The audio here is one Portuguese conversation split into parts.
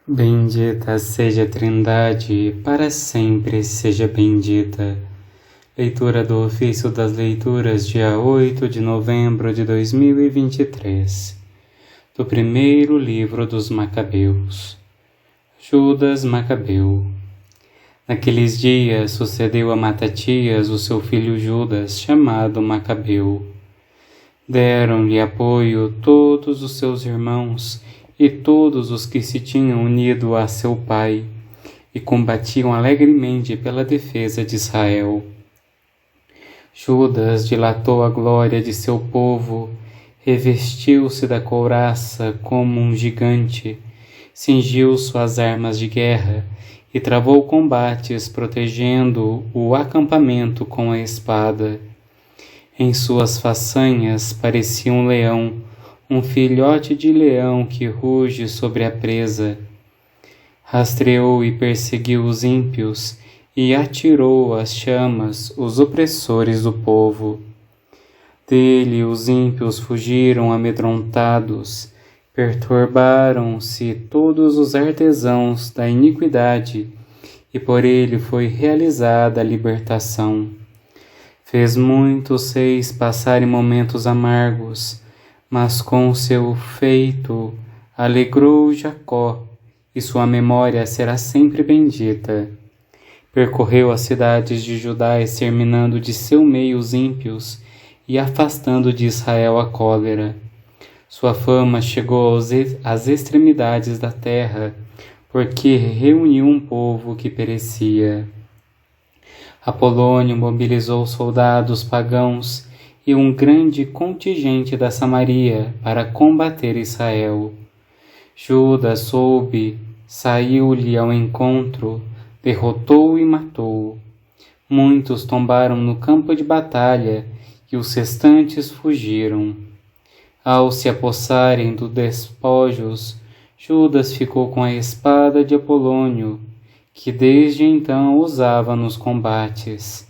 Bendita seja a Trindade, para sempre seja bendita. Leitura do Ofício das Leituras, dia 8 de novembro de 2023. Do primeiro livro dos Macabeus. Judas Macabeu. Naqueles dias sucedeu a Matatias o seu filho Judas, chamado Macabeu. Deram-lhe apoio todos os seus irmãos e todos os que se tinham unido a seu pai, e combatiam alegremente pela defesa de Israel. Judas dilatou a glória de seu povo, revestiu-se da couraça como um gigante, cingiu suas armas de guerra e travou combates protegendo o acampamento com a espada. Em suas façanhas parecia um leão, um filhote de leão que ruge sobre a presa. Rastreou e perseguiu os ímpios e atirou às chamas os opressores do povo. Dele os ímpios fugiram amedrontados, perturbaram-se todos os artesãos da iniquidade, e por ele foi realizada a libertação. Fez muitos reis passarem momentos amargos, mas com seu feito alegrou Jacó, e sua memória será sempre bendita. Percorreu as cidades de Judá, exterminando de seu meio os ímpios e afastando de Israel a cólera. Sua fama chegou às extremidades da terra, porque reuniu um povo que perecia. Apolônio mobilizou soldados pagãos e um grande contingente da Samaria para combater Israel. Judas soube, saiu-lhe ao encontro, derrotou e matou. Muitos tombaram no campo de batalha e os restantes fugiram. Ao se apossarem dos despojos, Judas ficou com a espada de Apolônio, que desde então usava nos combates.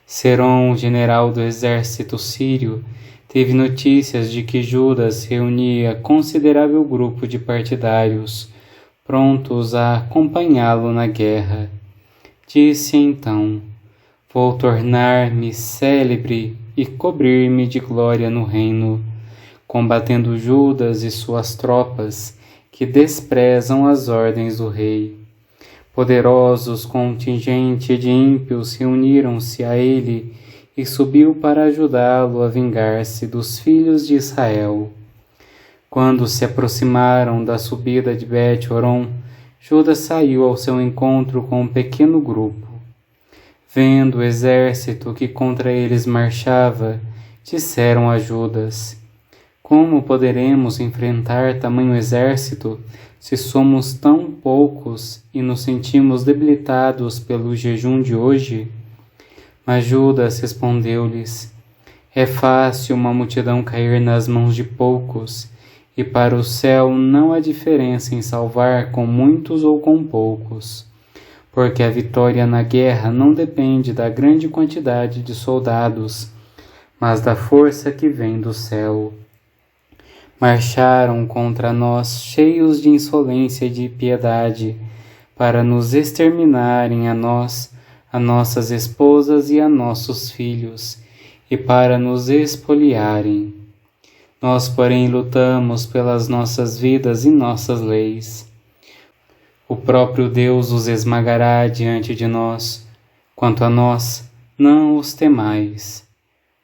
Serom, general do exército sírio, teve notícias de que Judas reunia considerável grupo de partidários, prontos a acompanhá-lo na guerra. Disse então: vou tornar-me célebre e cobrir-me de glória no reino, combatendo Judas e suas tropas, que desprezam as ordens do rei. Poderosos contingentes de ímpios reuniram-se a ele e subiu para ajudá-lo a vingar-se dos filhos de Israel. Quando se aproximaram da subida de Bet-Horon, Judas saiu ao seu encontro com um pequeno grupo. Vendo o exército que contra eles marchava, disseram a Judas: como poderemos enfrentar tamanho exército se somos tão poucos e nos sentimos debilitados pelo jejum de hoje? Mas Judas respondeu-lhes: é fácil uma multidão cair nas mãos de poucos, e para o céu não há diferença em salvar com muitos ou com poucos, porque a vitória na guerra não depende da grande quantidade de soldados, mas da força que vem do céu. Marcharam contra nós cheios de insolência e de piedade, para nos exterminarem a nós, a nossas esposas e a nossos filhos, e para nos expoliarem. Nós, porém, lutamos pelas nossas vidas e nossas leis. O próprio Deus os esmagará diante de nós. Quanto a nós, não os temais.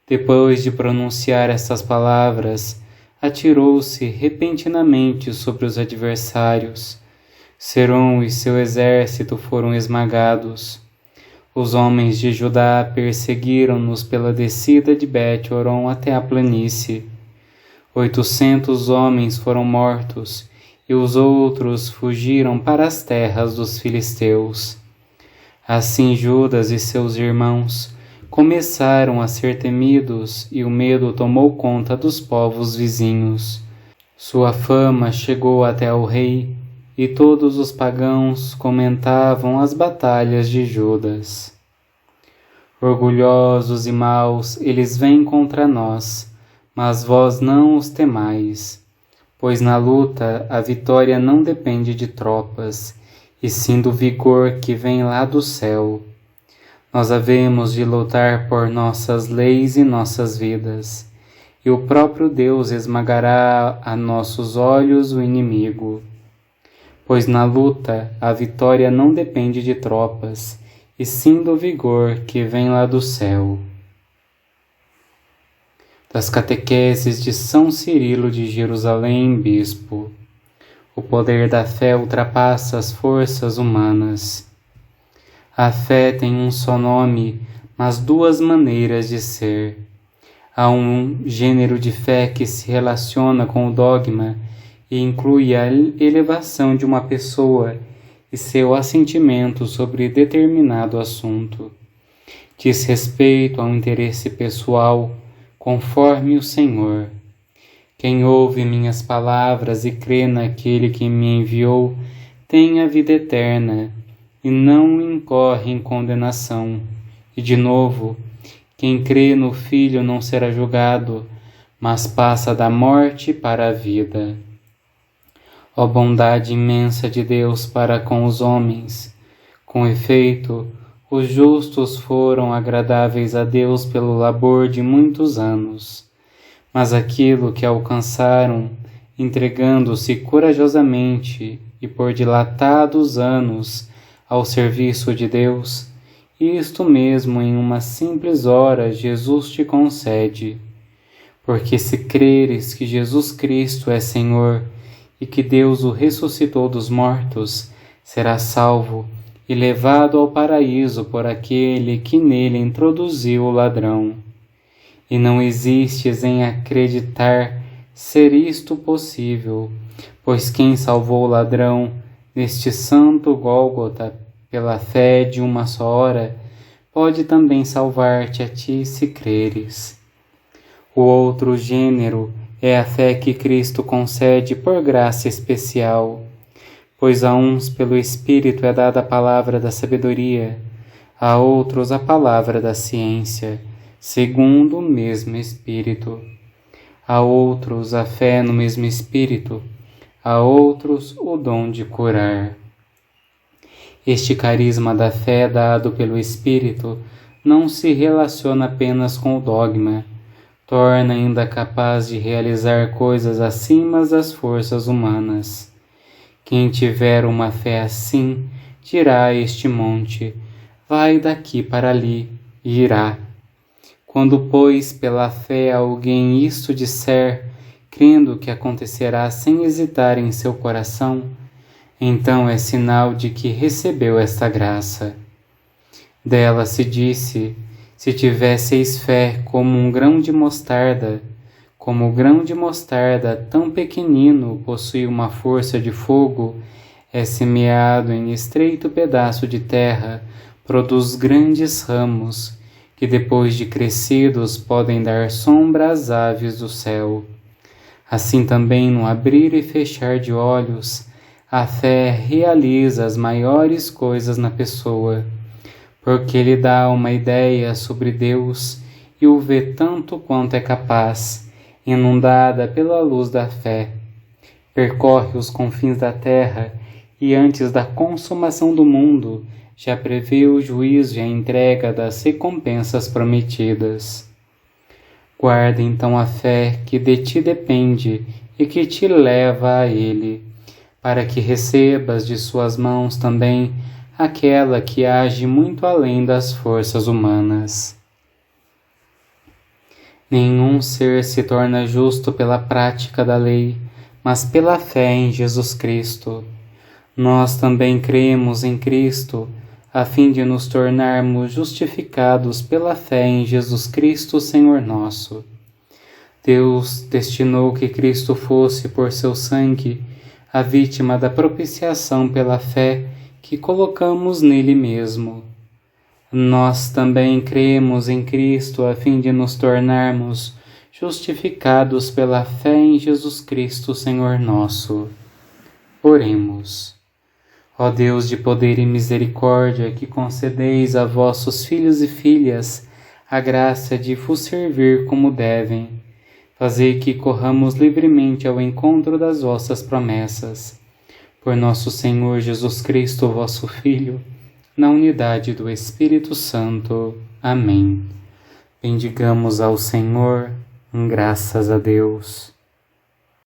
Depois de pronunciar estas palavras, atirou-se repentinamente sobre os adversários. Serom e seu exército foram esmagados. Os homens de Judá perseguiram-nos pela descida de Bet-Horon até a planície. 800 homens foram mortos, e os outros fugiram para as terras dos filisteus. Assim Judas e seus irmãos começaram a ser temidos, e o medo tomou conta dos povos vizinhos. Sua fama chegou até o rei, e todos os pagãos comentavam as batalhas de Judas. Orgulhosos e maus, eles vêm contra nós, mas vós não os temais, pois na luta a vitória não depende de tropas, e sim do vigor que vem lá do céu. Nós havemos de lutar por nossas leis e nossas vidas, e o próprio Deus esmagará a nossos olhos o inimigo. Pois na luta a vitória não depende de tropas, e sim do vigor que vem lá do céu. Das catequeses de São Cirilo de Jerusalém, Bispo. O poder da fé ultrapassa as forças humanas. A fé tem um só nome, mas duas maneiras de ser. Há um gênero de fé que se relaciona com o dogma e inclui a elevação de uma pessoa e seu assentimento sobre determinado assunto. Diz respeito ao interesse pessoal, conforme o Senhor. Quem ouve minhas palavras e crê naquele que me enviou, tem a vida eterna e não incorre em condenação. E de novo, quem crê no Filho não será julgado, mas passa da morte para a vida. Ó bondade imensa de Deus para com os homens! Com efeito, os justos foram agradáveis a Deus pelo labor de muitos anos, mas aquilo que alcançaram, entregando-se corajosamente e por dilatados anos ao serviço de Deus, isto mesmo em uma simples hora Jesus te concede. Porque se creres que Jesus Cristo é Senhor e que Deus o ressuscitou dos mortos, serás salvo e levado ao paraíso por aquele que nele introduziu o ladrão. E não existes em acreditar ser isto possível, pois quem salvou o ladrão neste santo Gólgota pela fé de uma só hora, pode também salvar-te a ti se creres. O outro gênero é a fé que Cristo concede por graça especial, pois a uns pelo Espírito é dada a palavra da sabedoria, a outros a palavra da ciência, segundo o mesmo Espírito. A outros a fé no mesmo Espírito, a outros o dom de curar. Este carisma da fé dado pelo Espírito não se relaciona apenas com o dogma, torna ainda capaz de realizar coisas acima das forças humanas. Quem tiver uma fé assim, dirá a este monte, vai daqui para ali, e irá. Quando, pois, pela fé alguém isto disser, crendo que acontecerá sem hesitar em seu coração, então é sinal de que recebeu esta graça. Dela se disse, se tivesseis fé como um grão de mostarda, como o grão de mostarda tão pequenino possui uma força de fogo, é semeado em estreito pedaço de terra, produz grandes ramos, que depois de crescidos podem dar sombra às aves do céu. Assim também no abrir e fechar de olhos, a fé realiza as maiores coisas na pessoa, porque lhe dá uma ideia sobre Deus e o vê tanto quanto é capaz, inundada pela luz da fé. Percorre os confins da terra e antes da consumação do mundo já prevê o juízo e a entrega das recompensas prometidas. Guarda então a fé que de ti depende e que te leva a Ele, para que recebas de suas mãos também aquela que age muito além das forças humanas. Nenhum ser se torna justo pela prática da lei, mas pela fé em Jesus Cristo. Nós também cremos em Cristo, a fim de nos tornarmos justificados pela fé em Jesus Cristo, Senhor nosso. Deus destinou que Cristo fosse, por seu sangue, a vítima da propiciação pela fé que colocamos nele mesmo. Nós também cremos em Cristo a fim de nos tornarmos justificados pela fé em Jesus Cristo, Senhor nosso. Oremos. Ó Deus de poder e misericórdia, que concedeis a vossos filhos e filhas a graça de vos servir como devem, fazei que corramos livremente ao encontro das vossas promessas. Por nosso Senhor Jesus Cristo, vosso Filho, na unidade do Espírito Santo. Amém. Bendigamos ao Senhor, graças a Deus.